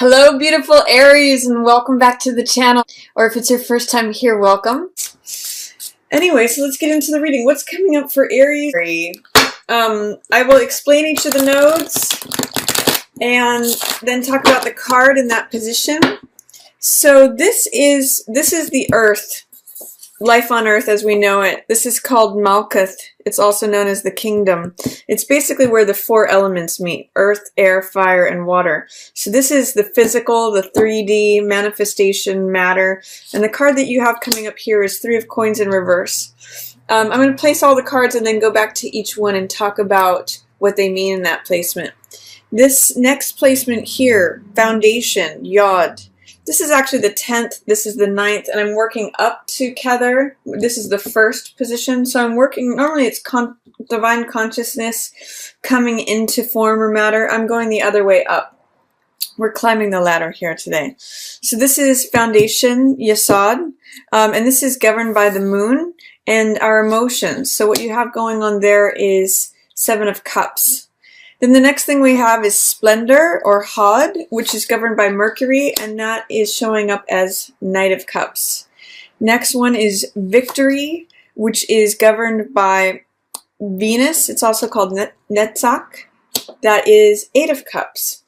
Hello, beautiful Aries, and welcome back to the channel. Or if it's your first time here, welcome. Anyway, so let's get into the reading. What's coming up for Aries? I will explain each of the nodes and then talk about the card in that position. So this is the Earth, life on Earth as we know it. This is called Malkuth. It's also known as the kingdom. It's basically where the four elements meet: earth, air, fire, and water. So this is the physical, the 3D manifestation, matter. And the card that you have coming up here is Three of Coins in reverse. I'm going to place all the cards and then go back to each one and talk about what they mean in that placement. This next placement here, foundation, yod. This is actually the 10th, this is the 9th, and I'm working up together. This is the first position, so I'm working, normally it's divine consciousness coming into form or matter. I'm going the other way up. We're climbing the ladder here today. So this is foundation, yesod, and this is governed by the moon and our emotions. So what you have going on there is Seven of Cups. Then the next thing we have is Splendor, or Hod, which is governed by Mercury, and that is showing up as Knight of Cups. Next one is Victory, which is governed by Venus. It's also called Netzach. That is Eight of Cups.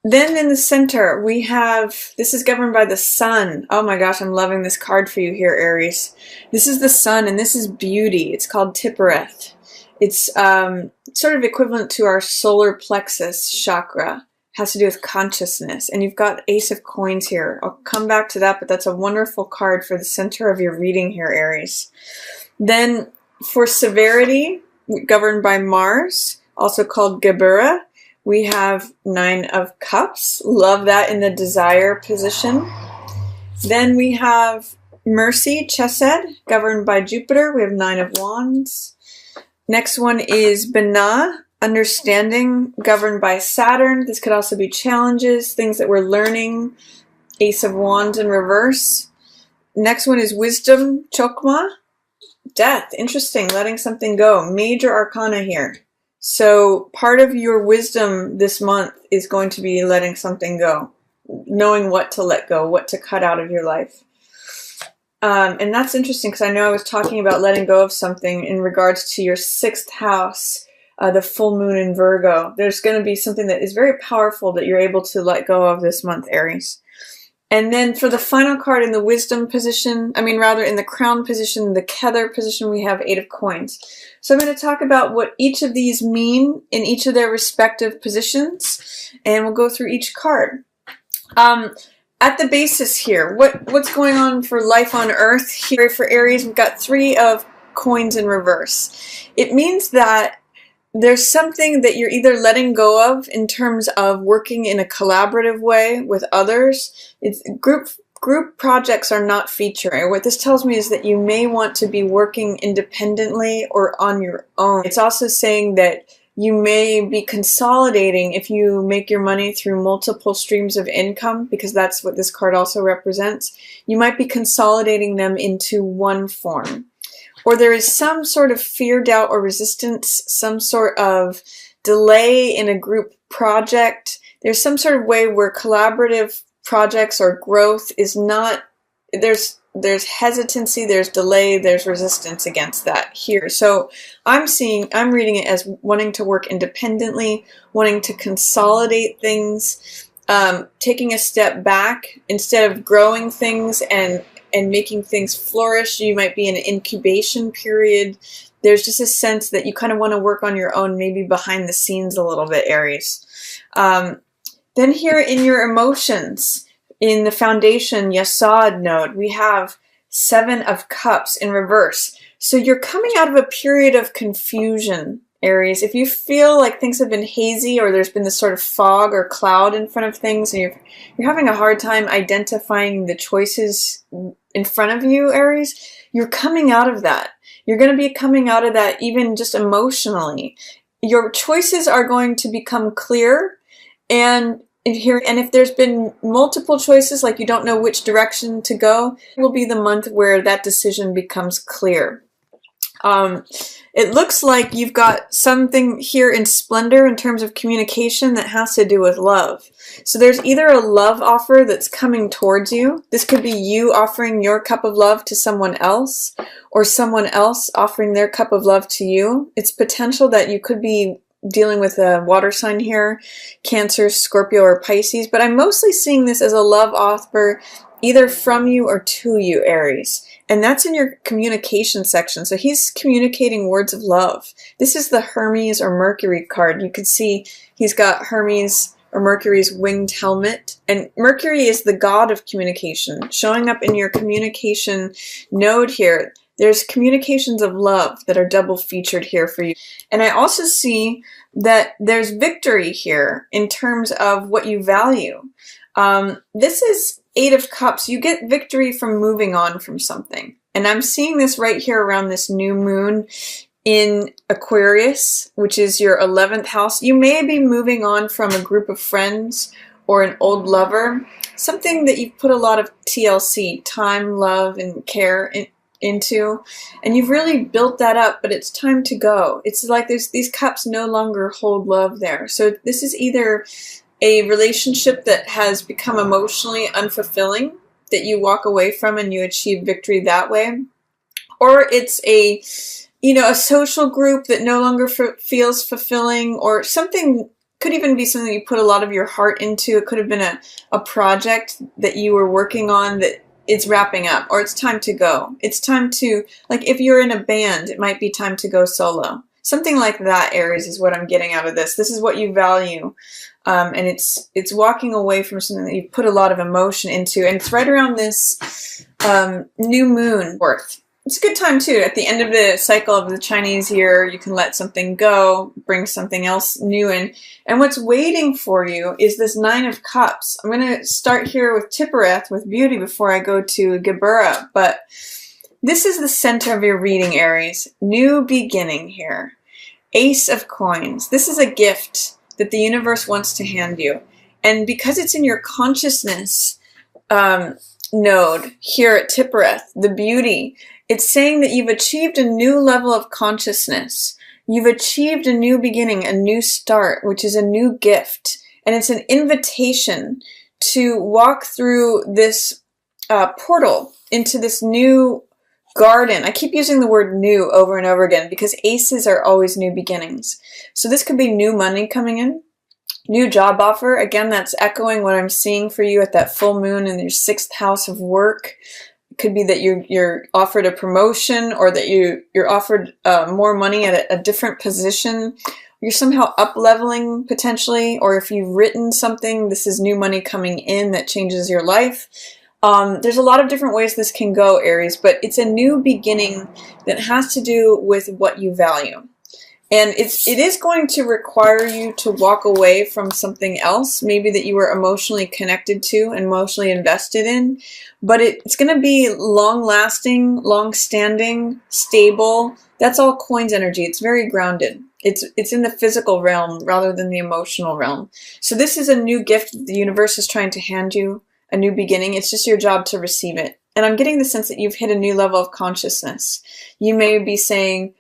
Then in the center, we have, this is governed by the Sun. Oh my gosh, I'm loving this card for you here, Aries. This is the Sun, and this is beauty. It's called Tippereth. It's sort of equivalent to our solar plexus chakra. It has to do with consciousness. And you've got Ace of Coins here. I'll come back to that, but that's a wonderful card for the center of your reading here, Aries. Then for severity, governed by Mars, also called Gebura, we have Nine of Cups. Love that in the desire position. Then we have mercy, Chesed, governed by Jupiter. We have Nine of Wands. Next one is Binah, understanding, governed by Saturn. This could also be challenges, things that we're learning. Ace of Wands in reverse. Next one is wisdom, Chokmah, death. Interesting, letting something go. Major arcana here. So part of your wisdom this month is going to be letting something go, knowing what to let go, what to cut out of your life. And that's interesting because I know I was talking about letting go of something in regards to your 6th house, the full moon in Virgo. There's going to be something that is very powerful that you're able to let go of this month, Aries. And then for the final card in the wisdom position, in the crown position, the Kether position, we have Eight of Coins. So I'm going to talk about what each of these mean in each of their respective positions, and we'll go through each card. At the basis here, what's going on for life on Earth here for Aries? We've got Three of Coins in reverse. It means that there's something that you're either letting go of in terms of working in a collaborative way with others. It's group projects are not featuring. What this tells me is that you may want to be working independently or on your own. It's also saying that you may be consolidating if you make your money through multiple streams of income, because that's what this card also represents. You might be consolidating them into one form. Or there is some sort of fear, doubt, or resistance, some sort of delay in a group project. There's some sort of way where collaborative projects or growth is not, there's hesitancy, there's delay, there's resistance against that here. So I'm reading it as wanting to work independently, wanting to consolidate things, taking a step back instead of growing things and making things flourish. You might be in an incubation period. There's just a sense that you kind of want to work on your own, maybe behind the scenes a little bit, Aries. Then here in your emotions, in the foundation Yesod node, we have Seven of Cups in reverse. So you're coming out of a period of confusion, Aries. If you feel like things have been hazy or there's been this sort of fog or cloud in front of things and you're having a hard time identifying the choices in front of you, Aries, you're coming out of that. You're going to be coming out of that even just emotionally. Your choices are going to become clear, and if there's been multiple choices, like you don't know which direction to go, it will be the month where that decision becomes clear. It looks like you've got something here in splendor in terms of communication that has to do with love. So there's either a love offer that's coming towards you. This could be you offering your cup of love to someone else, or someone else offering their cup of love to you. It's potential that you could be dealing with a water sign here, Cancer, Scorpio, or Pisces, but I'm mostly seeing this as a love offer either from you or to you, Aries. And that's in your communication section. So he's communicating words of love. This is the Hermes or Mercury card. You can see he's got Hermes or Mercury's winged helmet. And Mercury is the god of communication, showing up in your communication node here. There's communications of love that are double featured here for you. And I also see that there's victory here in terms of what you value. This is Eight of Cups. You get victory from moving on from something. And I'm seeing this right here around this new moon in Aquarius, which is your 11th house. You may be moving on from a group of friends or an old lover, something that you've put a lot of TLC, time, love, and care into, and you've really built that up, but it's time to go. It's like these cups no longer hold love there. So this is either a relationship that has become emotionally unfulfilling that you walk away from and you achieve victory that way, or it's a social group that no longer feels fulfilling, or something. Could even be something you put a lot of your heart into. It could have been a project that you were working on that it's wrapping up, or it's time to go. It's time to, like if you're in a band, it might be time to go solo. Something like that, Aries, is what I'm getting out of this. This is what you value. And it's walking away from something that you've put a lot of emotion into. And it's right around this new moon worth. It's a good time too. At the end of the cycle of the Chinese year, you can let something go, bring something else new in. And what's waiting for you is this Nine of Cups. I'm going to start here with Tippereth, with beauty, before I go to Gebura. But this is the center of your reading, Aries. New beginning here. Ace of Coins. This is a gift that the universe wants to hand you. And because it's in your consciousness node here at Tippereth, the beauty, it's saying that you've achieved a new level of consciousness. You've achieved a new beginning, a new start, which is a new gift. And it's an invitation to walk through this portal into this new garden. I keep using the word new over and over again because aces are always new beginnings. So this could be new money coming in, new job offer. Again, that's echoing what I'm seeing for you at that full moon in your 6th house of work. It could be that you're offered a promotion, or that you're offered more money at a different position. You're somehow up-leveling potentially, or if you've written something, this is new money coming in that changes your life. There's a lot of different ways this can go, Aries, but it's a new beginning that has to do with what you value. And it is going to require you to walk away from something else, maybe that you were emotionally connected to and emotionally invested in, but it's going to be long-lasting, long-standing, stable. That's all coins energy. It's very grounded. It's in the physical realm rather than the emotional realm. So this is a new gift that the universe is trying to hand you, a new beginning. It's just your job to receive it. And I'm getting the sense that you've hit a new level of consciousness. You may be saying,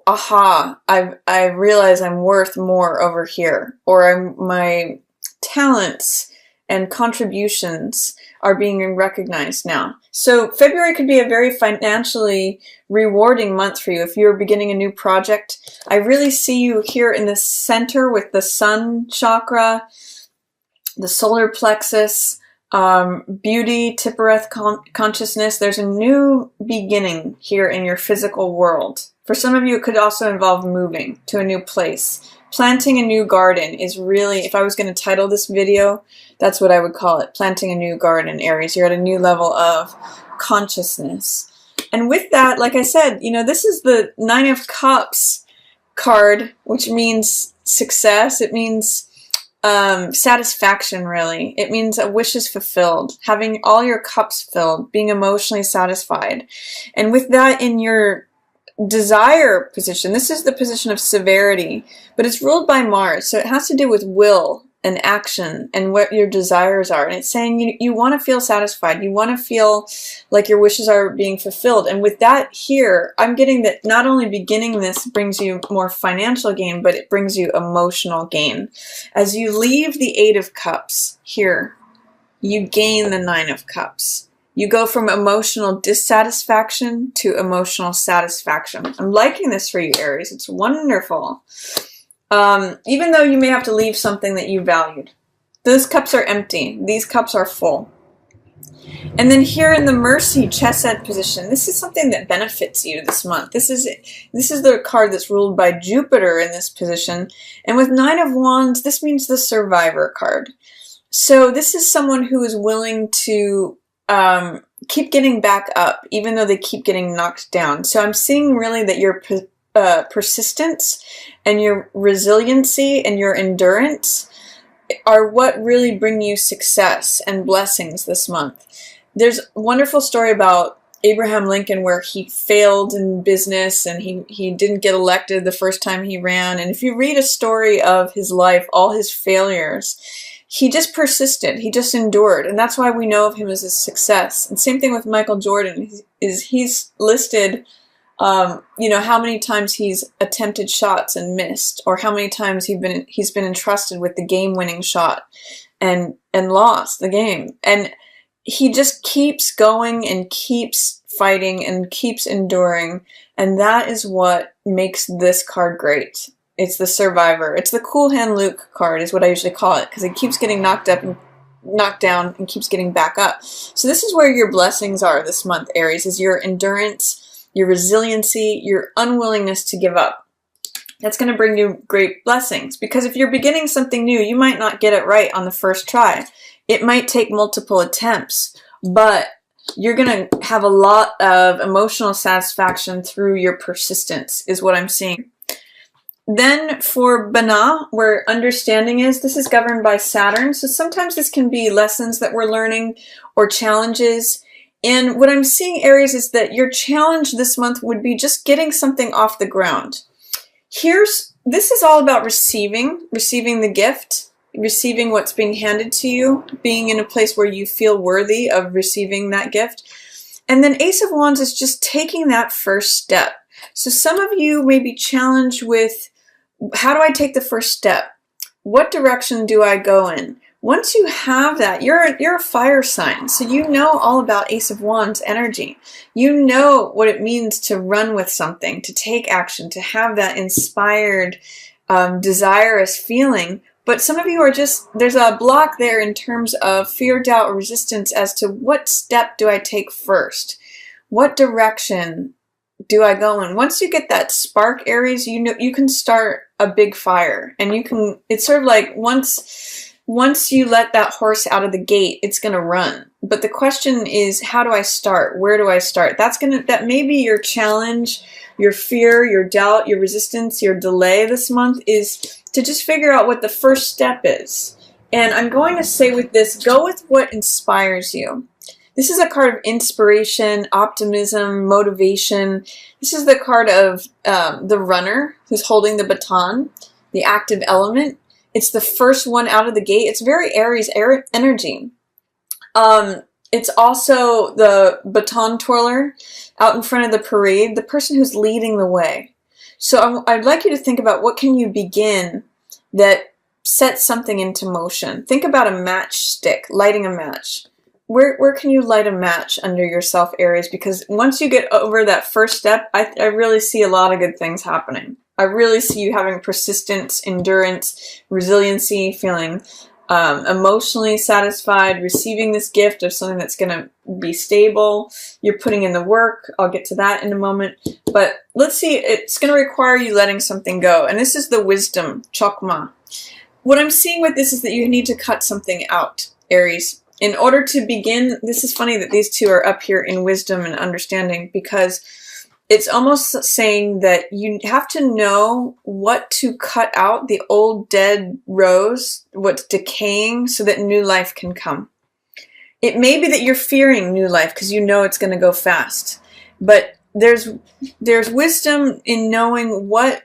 aha, I realize I'm worth more over here, or my talents and contributions are being recognized now. So February could be a very financially rewarding month for you if you're beginning a new project. I really see you here in the center with the sun chakra, the solar plexus, beauty, Tippereth consciousness. There's a new beginning here in your physical world. For some of you, it could also involve moving to a new place. Planting a new garden is really, if I was going to title this video, that's what I would call it. Planting a new garden, Aries. You're at a new level of consciousness. And with that, like I said, this is the Nine of Cups card, which means success. It means satisfaction, really. It means a wish is fulfilled, having all your cups filled, being emotionally satisfied. And with that in your desire position, this is the position of severity, but it's ruled by Mars, so it has to do with will and action and what your desires are. And it's saying you want to feel satisfied. You want to feel like your wishes are being fulfilled. And with that here, I'm getting that not only beginning this brings you more financial gain, but it brings you emotional gain. As you leave the Eight of Cups here, you gain the Nine of Cups. You go from emotional dissatisfaction to emotional satisfaction. I'm liking this for you, Aries. It's wonderful. Even though you may have to leave something that you valued. Those cups are empty. These cups are full. And then here in the Mercy chesed position, this is something that benefits you this month. This is the card that's ruled by Jupiter in this position. And with Nine of Wands, this means the Survivor card. So this is someone who is willing to keep getting back up, even though they keep getting knocked down. So I'm seeing really that your persistence and your resiliency and your endurance are what really bring you success and blessings this month. There's a wonderful story about Abraham Lincoln where he failed in business and he didn't get elected the first time he ran. And if you read a story of his life, all his failures, he just persisted. He just endured. And that's why we know of him as a success. And same thing with Michael Jordan. He's listed, how many times he's attempted shots and missed, or how many times he's been entrusted with the game-winning shot and lost the game. And he just keeps going and keeps fighting and keeps enduring. And that is what makes this card great. It's the Survivor. It's the Cool Hand Luke card is what I usually call it, because it keeps getting knocked up and knocked down and keeps getting back up. So this is where your blessings are this month, Aries, is your endurance, your resiliency, your unwillingness to give up. That's going to bring you great blessings, because if you're beginning something new, you might not get it right on the first try. It might take multiple attempts, but you're going to have a lot of emotional satisfaction through your persistence, is what I'm seeing. Then for Bana, where understanding is, this is governed by Saturn. So sometimes this can be lessons that we're learning or challenges. And what I'm seeing, Aries, is that your challenge this month would be just getting something off the ground. This is all about receiving the gift, receiving what's being handed to you, being in a place where you feel worthy of receiving that gift. And then Ace of Wands is just taking that first step. So some of you may be challenged with, how do I take the first step? What direction do I go in? Once you have that, you're a fire sign, so you know all about Ace of Wands energy. You know what it means to run with something, to take action, to have that inspired, desirous feeling. But some of you are just, there's a block there in terms of fear, doubt, or resistance as to what step do I take first? What direction do I go in? Once you get that spark, Aries, you know you can start a big fire, and it's sort of like once you let that horse out of the gate, it's going to run. But the question is, how do I start? Where do I start? That may be your challenge, your fear, your doubt, your resistance, your delay this month, is to just figure out what the first step is. And I'm going to say with this, go with what inspires you. This is a card of inspiration, optimism, motivation. This is the card of the runner who's holding the baton, the active element. It's the first one out of the gate. It's very Aries energy. It's also the baton twirler out in front of the parade, the person who's leading the way. So I'd like you to think about what can you begin that sets something into motion. Think about a matchstick, lighting a match. Where can you light a match under yourself, Aries? Because once you get over that first step, I really see a lot of good things happening. I really see you having persistence, endurance, resiliency, feeling emotionally satisfied, receiving this gift of something that's going to be stable. You're putting in the work. I'll get to that in a moment. But let's see, it's going to require you letting something go. And this is the wisdom, chokma. What I'm seeing with this is that you need to cut something out, Aries. In order to begin, this is funny that these two are up here in wisdom and understanding, because it's almost saying that you have to know what to cut out, the old dead rose, what's decaying, so that new life can come. It may be that you're fearing new life because you know it's going to go fast, but there's wisdom in knowing what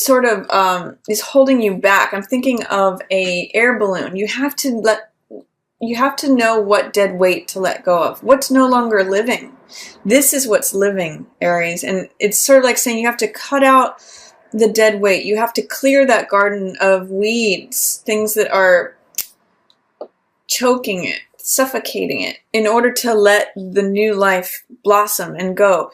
sort of is holding you back. I'm thinking of a air balloon. You have to know what dead weight to let go of. What's no longer living. This is what's living, Aries. And it's sort of like saying you have to cut out the dead weight. You have to clear that garden of weeds, things that are choking it, suffocating it, in order to let the new life blossom and go.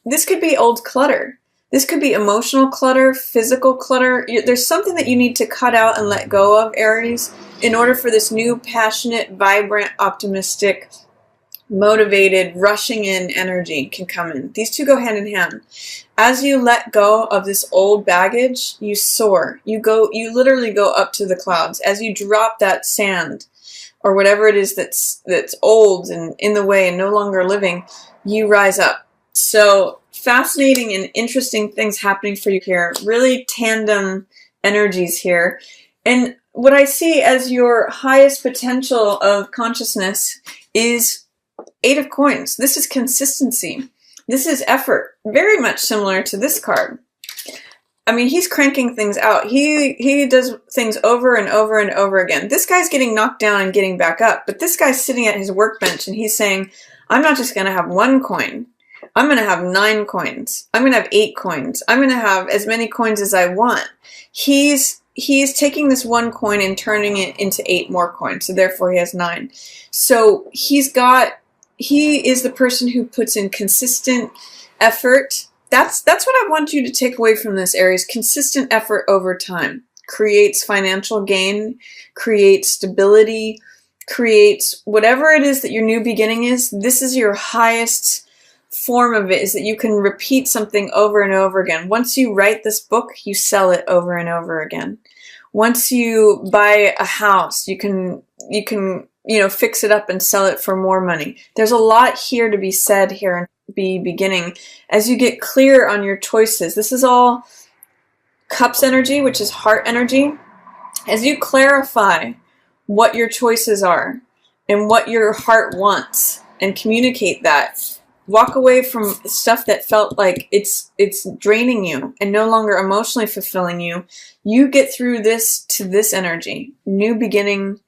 This could be old clutter. This could be emotional clutter, physical clutter. There's something that you need to cut out and let go of, Aries, in order for this new, passionate, vibrant, optimistic, motivated, rushing in energy can come in. These two go hand in hand. As you let go of this old baggage, you soar. You literally go up to the clouds. As you drop that sand or whatever it is that's old and in the way and no longer living, you rise up. So fascinating and interesting things happening for you here. Really tandem energies here. And what I see as your highest potential of consciousness is 8 of Coins. This is consistency. This is effort. Very much similar to this card. I mean, he's cranking things out. He does things over and over and over again. This guy's getting knocked down and getting back up. But this guy's sitting at his workbench and he's saying, I'm not just going to have 1 coin. I'm going to have 9 coins. I'm going to have 8 coins. I'm going to have as many coins as I want. He's taking this 1 coin and turning it into 8 more coins. So therefore he has 9. So he is the person who puts in consistent effort. That's what I want you to take away from this, Aries. Consistent effort over time creates financial gain, creates stability, creates whatever it is that your new beginning is. This is your highest form of it, is that you can repeat something over and over again. Once you write this book, you sell it over and over again. Once you buy a house, you can fix it up and sell it for more money. There's a lot here to be said here and be beginning as you get clear on your choices. This is all Cups energy, which is heart energy. As you clarify what your choices are and what your heart wants and communicate that, walk away from stuff that felt like it's draining you and no longer emotionally fulfilling you. You get through this to this energy. New beginning,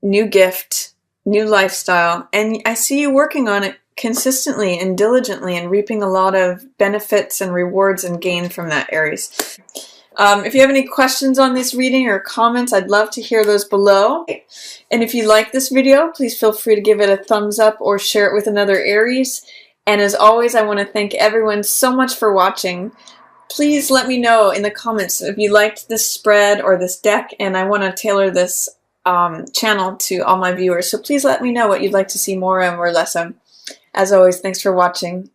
new gift, new lifestyle. And I see you working on it consistently and diligently and reaping a lot of benefits and rewards and gain from that, Aries. If you have any questions on this reading or comments, I'd love to hear those below. And if you like this video, please feel free to give it a thumbs up or share it with another Aries. And as always, I want to thank everyone so much for watching. Please let me know in the comments if you liked this spread or this deck, and I want to tailor this channel to all my viewers. So please let me know what you'd like to see more of or less of. As always, thanks for watching.